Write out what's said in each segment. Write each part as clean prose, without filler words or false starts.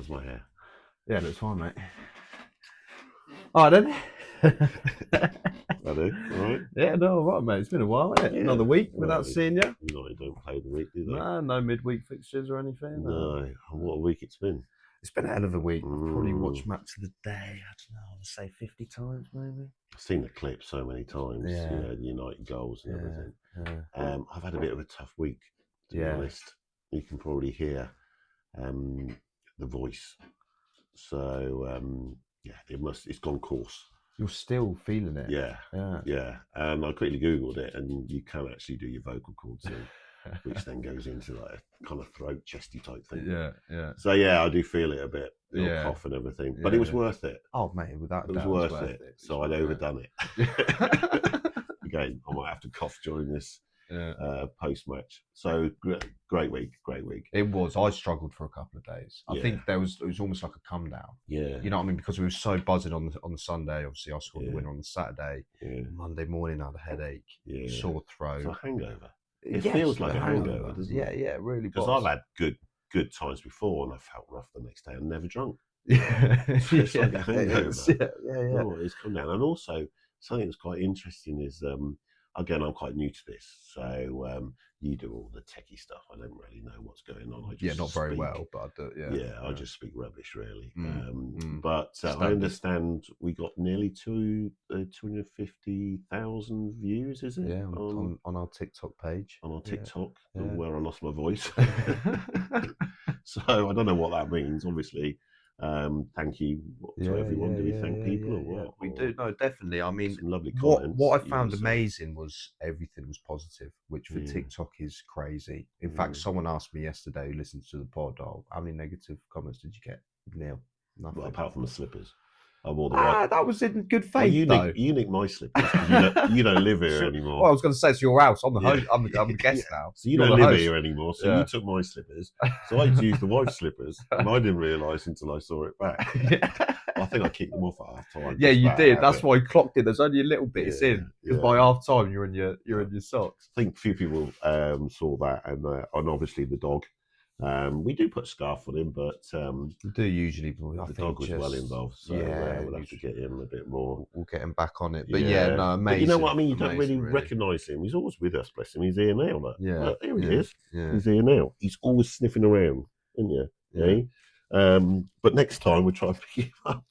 How's my hair? Yeah, it looks fine, mate. All right, then. I do, all right? Yeah, no, all right, mate. It's been a while, isn't it? Yeah. Another week without Well, seeing you. United don't play the week, do they? No midweek fixtures or anything. No. What a week it's been. It's been a hell of a week. I've probably watched Mm. Match of the Day, I don't know, I'd say 50 times maybe. I've seen the clip so many times, Yeah. the United goals and everything. Yeah. I've had a bit of a tough week, to be honest. You can probably hear the voice. So, it's gone coarse. You're still feeling it. Yeah. And I quickly Googled it, and you can actually do your vocal cords in, which then goes into like a kind of throat, chesty type thing. Yeah. So yeah, I do feel it a bit, cough and everything, but it was worth it. Oh mate, without It was worth it. So I'd overdone it. Again, I might have to cough during this post-match. So great week. It was. I struggled for a couple of days. I think it was almost like a come down. Yeah. You know what I mean? Because we were so buzzing on the Sunday. Obviously, I scored the winner on the Saturday. Yeah. Monday morning, I had a headache, sore throat. It's a hangover. It feels like a hangover, doesn't it? Yeah, it really. Because I've had good times before, and I felt rough the next day and never drunk. Yeah, it's like a hangover. Yeah. Oh, it's come down. And also something that's quite interesting is again, I'm quite new to this, so you do all the techie stuff. I don't really know what's going on. I just not very well, but I do. I just speak rubbish, really. But I understand we got nearly 250,000 views, is it? Yeah, on our TikTok page. On our TikTok, where I lost my voice. So I don't know what that means, obviously. Thank you to everyone. Do we thank people or what? We do. No, definitely. I mean, some lovely comments. What I found amazing was everything was positive, which for TikTok is crazy. In fact, someone asked me yesterday who listens to the pod, how many negative comments did you get? Nil. Nothing. Well, apart from the slippers. I wore the white. That was in good faith, though. You nicked my slippers. You don't live here anymore. Well, I was going to say it's your house. I'm the host. I'm the guest now. So you don't live here anymore. So you took my slippers. So I had to use the wife's slippers, and I didn't realise until I saw it back. I think I kicked them off at half time. Yeah, you did. That's why I clocked it. There's only a little bit it's in because by half time you're in your socks. I think a few people saw that, and obviously the dog. We do put a scarf on him, but we do usually. The dog was well involved, so we'll have to get him a bit more. We'll get him back on it. But no, amazing. But you know what I mean? You don't really recognise him. He's always with us, bless him. He's here now. Look. Look, here he is. Yeah. He's here now. He's always sniffing around, isn't you? Yeah. But next time we'll try and pick him up.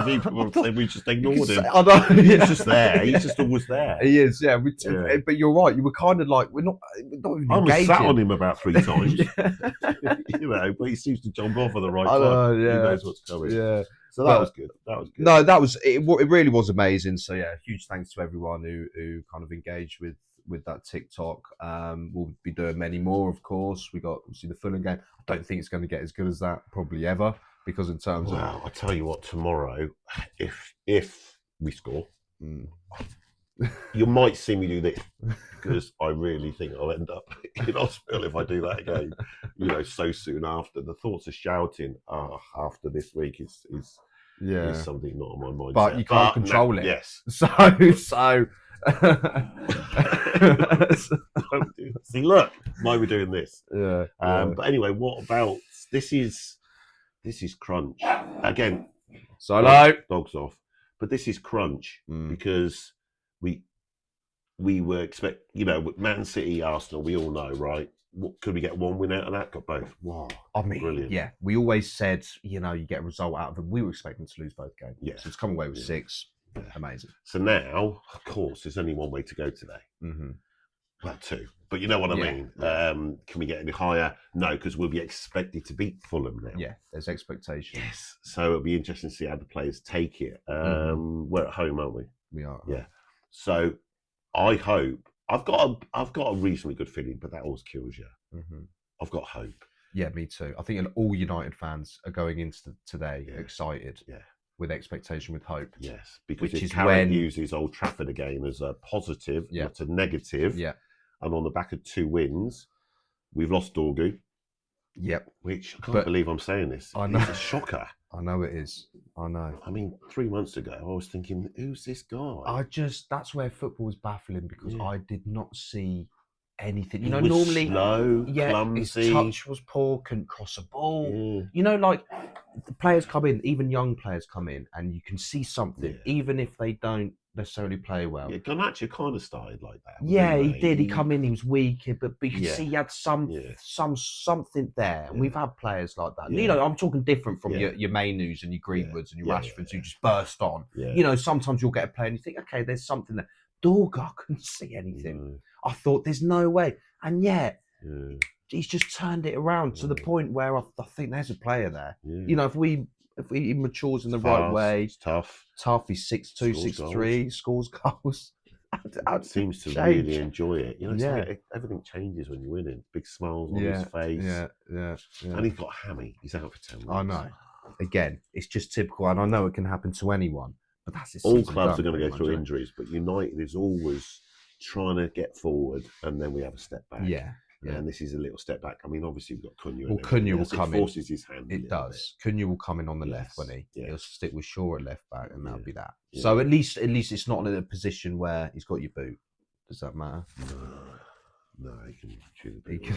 People say we just ignored him. I know. He's just there. He's just always there. He is, yeah. But you're right. You were kind of like, we're not even engaging. I sat on him about 3 times. But he seems to jump off at the right time. He knows what's coming. Yeah. So that was good. No, it really was amazing. So yeah, huge thanks to everyone who kind of engaged with that TikTok. We'll be doing many more, of course. We got obviously the Fulham game. I don't think it's going to get as good as that probably ever, because in terms of I tell you what, tomorrow, if we score, you might see me do this, because I really think I'll end up in hospital if I do that again. So soon after. The thoughts of shouting after this week is something not on my mind. But you can't control it. Yes. So. See, look, why we're doing this. Yeah. But anyway, what about this is crunch again. Solo dogs off, but this is crunch because we were with Man City, Arsenal. We all know, right? Could we get one win out of that? Got both. Wow, I mean, brilliant. Yeah, we always said you get a result out of them. We were expecting to lose both games. Yeah, so it's come away with 6. Yeah. Amazing. So now, of course, there's only one way to go today. Well, 2, but you know what I mean. Can we get any higher? No, because we'll be expected to beat Fulham now. Yeah, there's expectation. Yes, so it'll be interesting to see how the players take it. We're at home, aren't we? We are. Yeah. So I hope I've got a reasonably good feeling, but that always kills you. I've got hope. Yeah, me too. I think all United fans are going into today excited. Yeah. With expectation, with hope. Yes, because if Carrick uses Old Trafford again as a positive, not a negative. Yeah. And on the back of 2 wins, we've lost Dorgu. Yep. Which I can't believe I'm saying this. I know. It's a shocker. I know it is. I know. I mean, 3 months ago, I was thinking, who's this guy? That's where football was baffling, because I did not see anything. He was Normally, slow, yeah, clumsy. his touch was poor, couldn't cross a ball. Yeah. Like the players come in, even young players come in, and you can see something, even if they don't necessarily play well. Yeah, Garnacho kind of started like that. Yeah, he did. He come in, he was weak, but you could Yeah. see he had something there. And we've had players like that. Yeah. I'm talking different from your Mainus and your Greenwoods and your Rashfords who just burst on. Yeah. Sometimes you'll get a player and you think, okay, there's something there. Dorgar couldn't see anything. I thought there's no way. And yet, he's just turned it around to the point where I think there's a player there. If he matures in the right way, it's tough. He's 6'2", 6'3", scores goals. Seems to really enjoy it. Everything changes when you're winning. Big smiles on his face. Yeah. And he's got a hammy. He's out for 10 weeks. I know. Again, it's just typical, and I know it can happen to anyone. But that's his all clubs are going to go through injuries, but United is always trying to get forward, and then we have a step back. Yeah. And this is a little step back. I mean, obviously we've got Cunha. Well, Cunha will come in. It forces his hand. It does. Cunha will come in on the left, won't he? Yes. He'll stick with Shaw at left back, and that'll be that. Yeah. So at least it's not in a position where he's got your boot. Does that matter? No, he can chew the boot.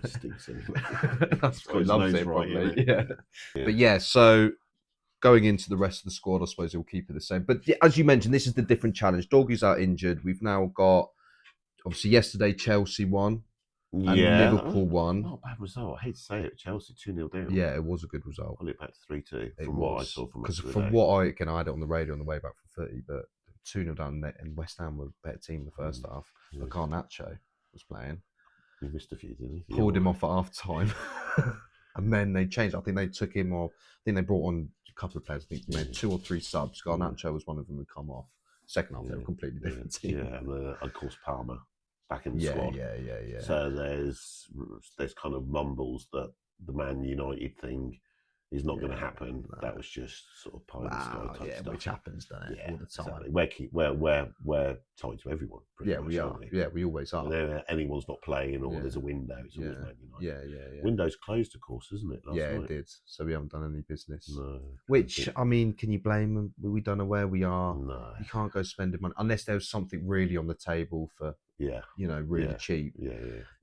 It stinks anyway. That's what he loves it, probably. Yeah. But yeah, so going into the rest of the squad, I suppose he'll keep it the same. But as you mentioned, this is the different challenge. Doggy's out injured. We've now got, obviously, yesterday Chelsea won. And Liverpool won. Not a bad result. I hate to say it. Chelsea 2-0 down. Yeah, it was a good result. Probably back to 3-2 from what I saw from because from what I had it on the radio on the way back from 30, but 2-0 down and West Ham were a better team in the first half. But Garnacho was playing. He missed a few, didn't he? Pulled him off at half time. And then they changed. I think they took him off. I think they brought on a couple of players. I think they made 2 or 3 subs. Garnacho was one of them who come off. Second half, they were a completely different team. Yeah, and of course Palmer back in the squad. Yeah. So there's kind of mumbles that the Man United thing is not going to happen. No. That was just sort of pie in the sky type stuff. Which happens, doesn't it? All the time. Exactly. We're tied to everyone. We are. Yeah, we always are. Whenever anyone's not playing or there's a window, it's always Man United. Yeah. Window's closed, of course, isn't it? Last night? It did. So we haven't done any business. No. Which, I mean, can you blame them? We don't know where we are. No. You can't go spending money unless there's something really on the table for. Really cheap. Yeah.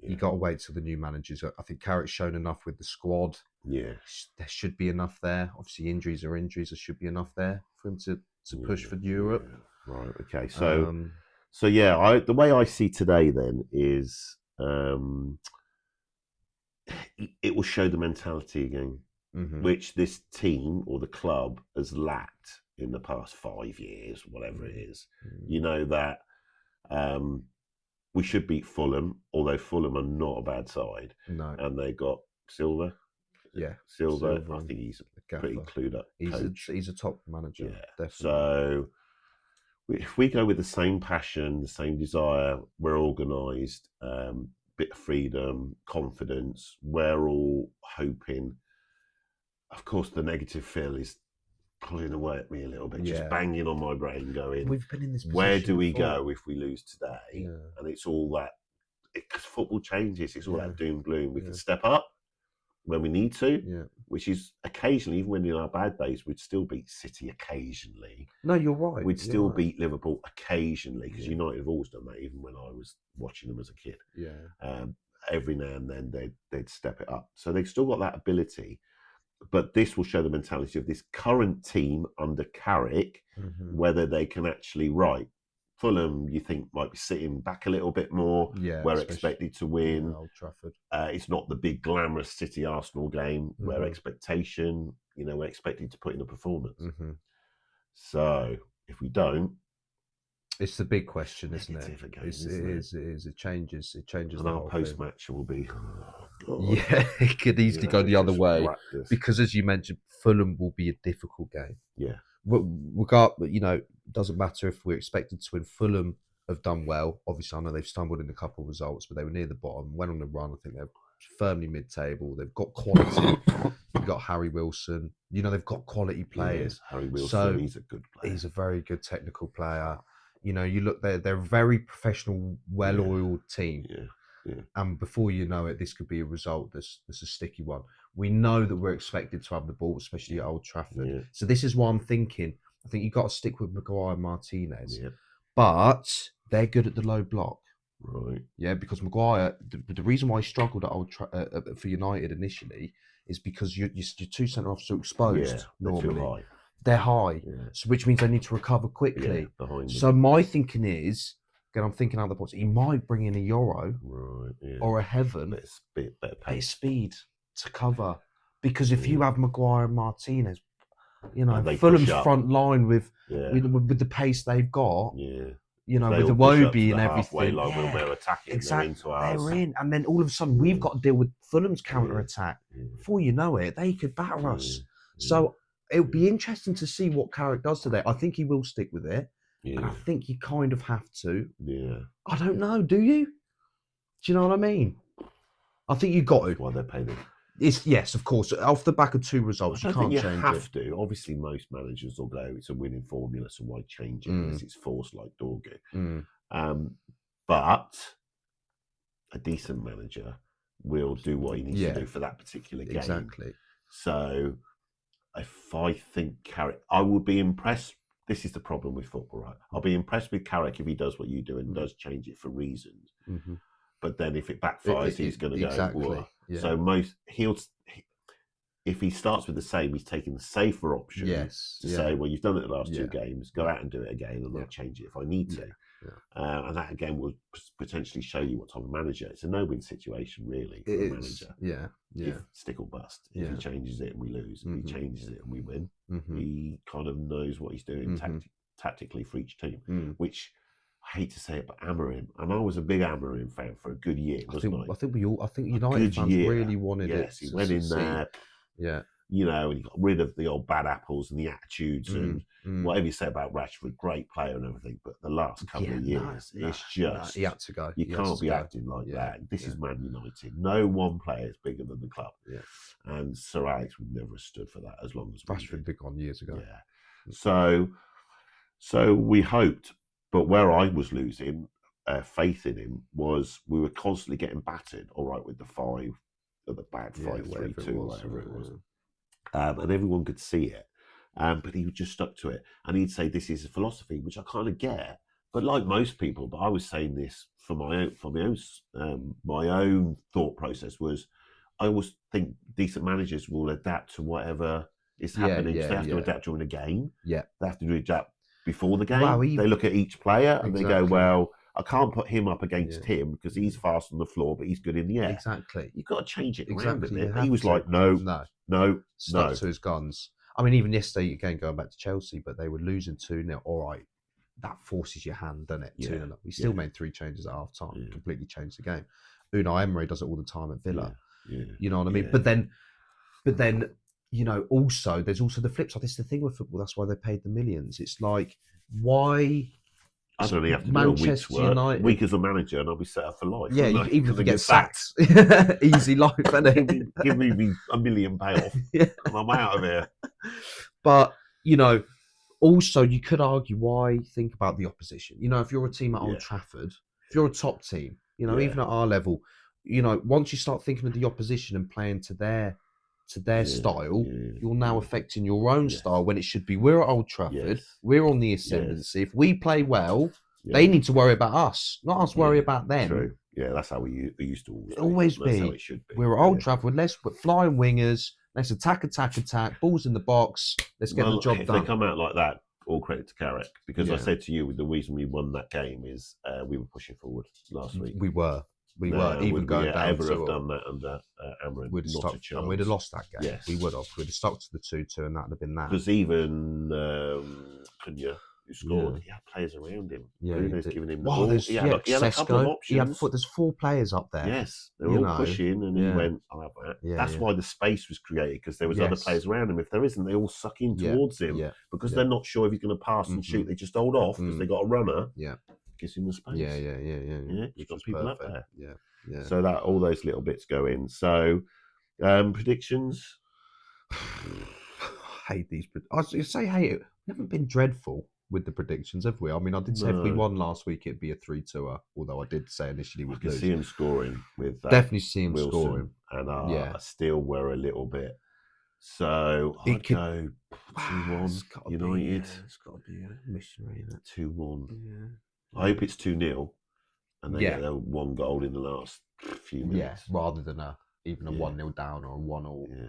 You got to wait till the new managers. I think Carrick's shown enough with the squad. Yeah, there should be enough there. Obviously, injuries are injuries. There should be enough there for him to push for Europe. Yeah. Right. Okay. So, the way I see today then is it will show the mentality again, which this team or the club has lacked in the past 5 years, whatever it is. You know that. We should beat Fulham, although Fulham are not a bad side. No. And they got Silva. Yeah. Silva. I think he's pretty clued up. He's a top manager. Yeah. Definitely. So if we go with the same passion, the same desire, we're organised, bit of freedom, confidence, we're all hoping. Of course, the negative feel is pulling away at me a little bit, just banging on my brain, going, we've been in this position where do we before. go if we lose today? And it's all that, because football changes, it's all that doom gloom. We can step up when we need to, which is occasionally, even when in our bad days, we'd still beat City occasionally. No, you're right. We'd still beat Liverpool occasionally, because United have always done that, even when I was watching them as a kid. Every now and then they'd step it up. So they've still got that ability. But this will show the mentality of this current team under Carrick, whether they can actually Fulham, you think, might be sitting back a little bit more. We're expected to win. Old Trafford. It's not the big glamorous City Arsenal game where expectation, we're expected to put in a performance. So if we don't, it's the big question, isn't it? Again, it is. It changes. And our post match will be. It could easily go the other way because, as you mentioned, Fulham will be a difficult game. Doesn't matter if we're expected to win. Fulham have done well. Obviously, I know they've stumbled in a couple of results, but they were near the bottom. Went on the run. I think they're firmly mid-table. They've got quality. They've got Harry Wilson. They've got quality players. Harry Wilson, he's a good player. He's a very good technical player. You look, they're a very professional, well-oiled team. And before you know it, this could be a result that's a sticky one. We know that we're expected to have the ball, especially at Old Trafford. So this is why I'm thinking, I think you've got to stick with Maguire and Martinez. But they're good at the low block. Right. Yeah, because Maguire, the reason why he struggled at for United initially is because your two centre halves are exposed Yeah. They're too normally. high. They're high, Yeah. so which means they need to recover quickly. Yeah. Behind So them. my thinking is, again, I'm thinking out of the box. He might bring in a Euro Right. Yeah. or a Heaven, Better bit of pace. speed to cover. Because if you Yeah. have Maguire and Martinez, And they Fulham's push up. front line with Yeah. with the pace they've got, Yeah. with They the all push up to Wobie the and halfway everything. line when Yeah, we're attacking. exactly. They're into ours. They're in, and then all of a sudden we've got to deal with Fulham's counter attack. Yeah. Before you know it, they could batter us. Yeah. So it would be interesting to see what Carrick does today. I think he will stick with it, and I Yeah. think you kind of have to. Yeah. I don't know. Do you? Do you know what I mean? I think you got to. Why they're paying it. It's yes, of course. Off the back of two results, I you don't can't think you change have it. to. Obviously, most managers will go, it's a winning formula, so why change it unless it's forced like Dorgu. But a decent manager will do what he needs to do for that particular game. Exactly. So if I think Carrick, I would be impressed. This is the problem with football, right? I'll be impressed with Carrick if he does what you do and does change it for reasons. But then if it backfires, he's going to go. Whoa. Yeah. So if he starts with the same, he's taking the safer option to say, well, you've done it the last two games, go out and do it again, and I'll change it if I need to. And that again will potentially show you what type of manager. It's a no-win situation, really, for a manager. If stick or bust. If he changes it and we lose, if he changes it and we win, he kind of knows what he's doing tactically for each team, which I hate to say it, but Amorim, and I was a big Amorim fan for a good year, wasn't I? I think United fans really wanted it. Yes, he went in there. Yeah. And he got rid of the old bad apples and the attitudes and whatever you say about Rashford, great player and everything. But the last couple of years, it's just he had to go. You can't be acting like that. This is Man United. No one player is bigger than the club. Yeah. And Sir Alex would never have stood for that as long as Rashford been gone years ago. Yeah. So we hoped, but where I was losing faith in him was we were constantly getting battered. All right, with the bad 5-3-2, whatever it was. And everyone could see it. But he just stuck to it. And he'd say, this is a philosophy, which I kind of get. But like most people, but I was saying this for my own thought process was, I always think decent managers will adapt to whatever is happening. They have to adapt during a game. Yeah. They have to adapt before the game. Wow, they look at each player and they go, well, I can't put him up against him because he's fast on the floor, but he's good in the air. Exactly. You've got to change it around a bit. He was like, no. Stuck to his guns. I mean, even yesterday, again, going back to Chelsea, but they were losing 2-0. All right, that forces your hand, doesn't it? 2-0. We still made 3 changes at half time, completely changed the game. Unai Emery does it all the time at Villa. You know what I mean? But then, also, there's also the flip side. This is the thing with football. That's why they paid the millions. It's like, why... I don't have to do a week's work. United. Week as a manager, and I'll be set up for life. Yeah, even if you get sacked. Easy life, isn't it? Give me £1 million payoff, and I'm out of here. But, also you could argue why think about the opposition. If you're a team at Old Trafford, if you're a top team, even at our level, once you start thinking of the opposition and playing to their style, you're now affecting your own style when it should be we're at Old Trafford, we're on the ascendancy. If we play well, they need to worry about us, not us worry about them. True. Yeah, that's how we used to always be. That's how it should be. We're at Old Trafford, let's put flying wingers, let's attack, balls in the box, let's get the job done. If they come out like that, all credit to Carrick, because I said to you, the reason we won that game is we were pushing forward last week. We were even going down. Ever have done that under Amorim? We'd have lost that game. Yes. We would have. We'd have stuck to the 2-2, and that'd have been that. Because even Cunha, who scored, he had players around him. Bruno's giving him the ball. He had a couple of options. There's 4 players up there. Yes, they were all pushing, and he went, I'll have that. That's why the space was created, because there was other players around him. If there isn't, they all suck in towards him, because they're not sure if he's going to pass and shoot. They just hold off, because they got a runner. Yeah. Gives him the space. Yeah. You've got people up there. Yeah. So that all those little bits go in. So predictions. I hate these. I say hate it. We haven't been dreadful with the predictions, have we? I mean, I did say if we won last week, it'd be a 3-2. Although I did say initially we'd lose. See him scoring with that. Definitely see him Wilson, scoring, and I still were a little bit. So I'd go 2-1 United. It's got to be a missionary. 2-1. I hope it's 2-0. and they get their one goal in the last few minutes. Yeah, rather than even a 1-0 down or a 1-1. Yeah.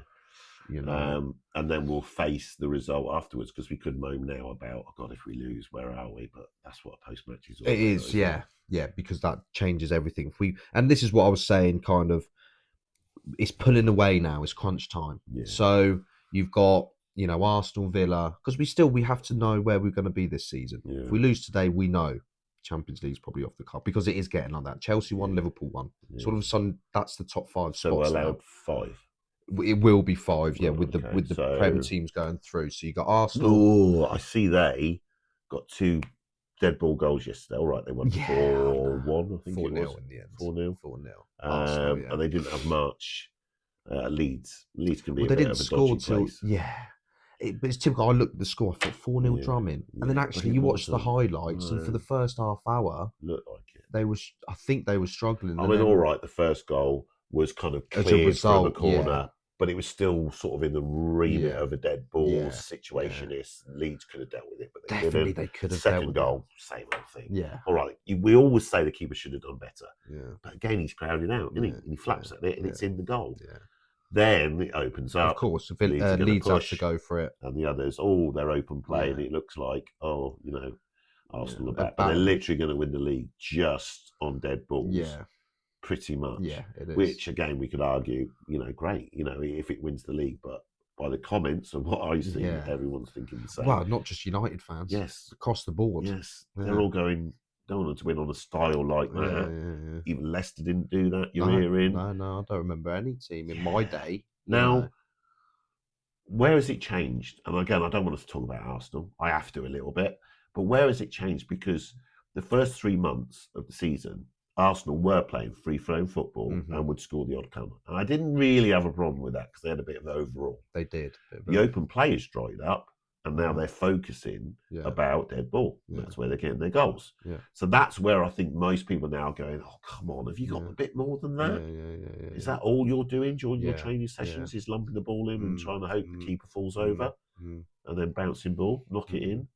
You know. And then we'll face the result afterwards, because we could moan now about, oh God, if we lose, where are we? But that's what a post-match is all about. It is, yeah, because that changes everything. And this is what I was saying, kind of, it's pulling away now. It's crunch time. Yeah. So you've got, Arsenal, Villa, because we have to know where we're going to be this season. Yeah. If we lose today, we know Champions League's probably off the card, because it is getting like that. Chelsea won, Liverpool won. Yeah. So all of a sudden, that's the top 5 spots. So we're allowed now. 5. It will be 5, yeah, with the so... Prem teams going through. So you got Arsenal. Oh, I see they got 2 dead ball goals yesterday. All right, they won 4-1. I think 4-0 it was in the end. 4-0. 4-0. And they didn't have much. Leeds can be they a bit didn't of a score dodgy place. But it's typical. I looked at the score. I thought 4-0 drumming, and then actually you watch the highlights, and for the first half hour, looked like it. I think they were struggling. I mean, all right, the first goal was kind of cleared from the corner, but it was still sort of in the remit of a dead ball situation. Leeds could have dealt with it, but they definitely didn't. They could have. Second goal, same old thing. Yeah. All right, we always say the keeper should have done better. Yeah. But again, he's crowded out, isn't he? And he flaps at it, and it's in the goal. Yeah. Then it opens up. Of course, Leeds have to go for it, and the others, they're open play, and it looks like, Arsenal are back. But they're literally going to win the league just on dead balls. Yeah. Pretty much. Yeah, it is. Which, again, we could argue, great, if it wins the league. But by the comments and what I see, everyone's thinking the same. Well, not just United fans. Yes. Across the board. Yes. They're all going, don't want to win on a style like that. Even Leicester didn't do that, you're hearing. No, I don't remember any team in my day. Now, where has it changed? And again, I don't want us to talk about Arsenal. I have to a little bit. But where has it changed? Because the first 3 months of the season, Arsenal were playing free-flowing football and would score the odd corner. And I didn't really have a problem with that, because they had a bit of overall. They did. The open play has dried up, and now they're focusing about dead ball. That's where they're getting their goals. So that's where I think most people now are going, oh, come on, have you got a bit more than that? Is that all you're doing during your training sessions, is lumping the ball in and trying to hope the keeper falls over? And then bouncing ball, knock it in.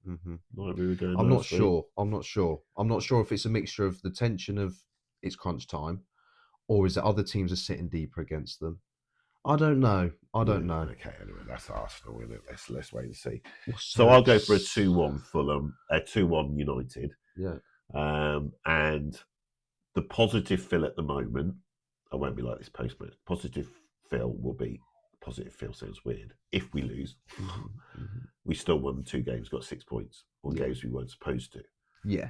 Like we were going. I'm not sure. I'm not sure if it's a mixture of the tension of it's crunch time, or is it other teams are sitting deeper against them? I don't know. Okay, anyway, that's Arsenal, isn't it? Let's wait and see. So I'll go for a 2-1 Fulham, a 2-1 United. Yeah. And the positive feel at the moment, I won't be like this post-match. Positive feel will be. Positive feel sounds weird. If we lose, we still won 2 games, got 6 points on games we weren't supposed to. Yeah.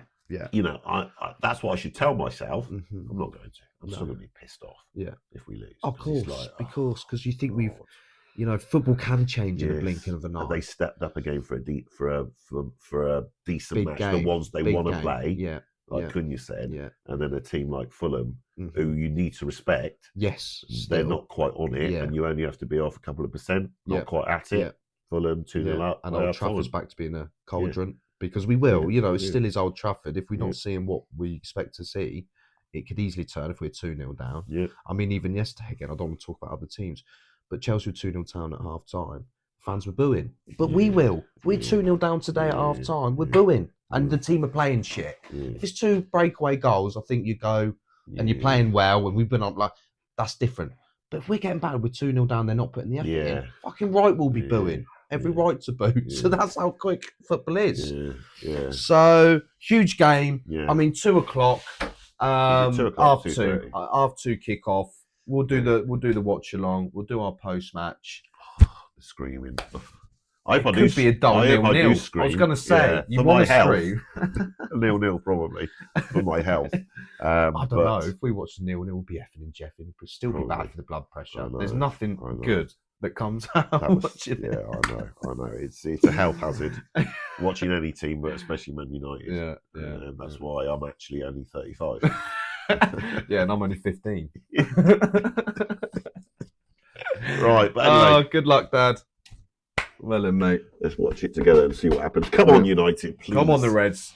I that's what I should tell myself. I'm not going to. I'm still going to be pissed off. If we lose, of course, because you think football can change in a blink of an eye. And they stepped up again for a decent Big match. game. The ones they want to play. Like Cunha said, and then a team like Fulham, who you need to respect. Yes, they're not quite on it, and you only have to be off a couple of percent, not quite at it. Fulham 2-0 up, and Old Trafford's back to being a cauldron, because we will. It still is Old Trafford. If we're not seeing what we expect to see, it could easily turn if we're 2-0 down. I mean, even yesterday, again, I don't want to talk about other teams, but Chelsea were 2-0 down at half time. Fans were booing, but we will. If we're 2-0 down today at half time, we're booing. And the team are playing shit. If it's 2 breakaway goals, I think you go and you're playing well, and we've been up, like, that's different. But if we're getting battered with 2-0 down, they're not putting the effort in. Fucking right, we'll be booing. Every right to boo. So that's how quick football is. So huge game. I mean, 2 o'clock. Half 2 kick-off. We'll do the watch along. We'll do our post match. Screaming. It could be a dull 0-0. I was going to say, you want to scream. 0-0 probably, for my health. I don't know. If we watch 0-0, we'll be effing and jeffing. We'll still be bad for the blood pressure. There's nothing good that comes out watching it. I know. It's a health hazard watching any team, but especially Man United. That's why I'm actually only 35. And I'm only 15. Right, but anyway. Good luck, Dad. Well then, mate. Let's watch it together and see what happens. Come on, United, please. Come on, the Reds.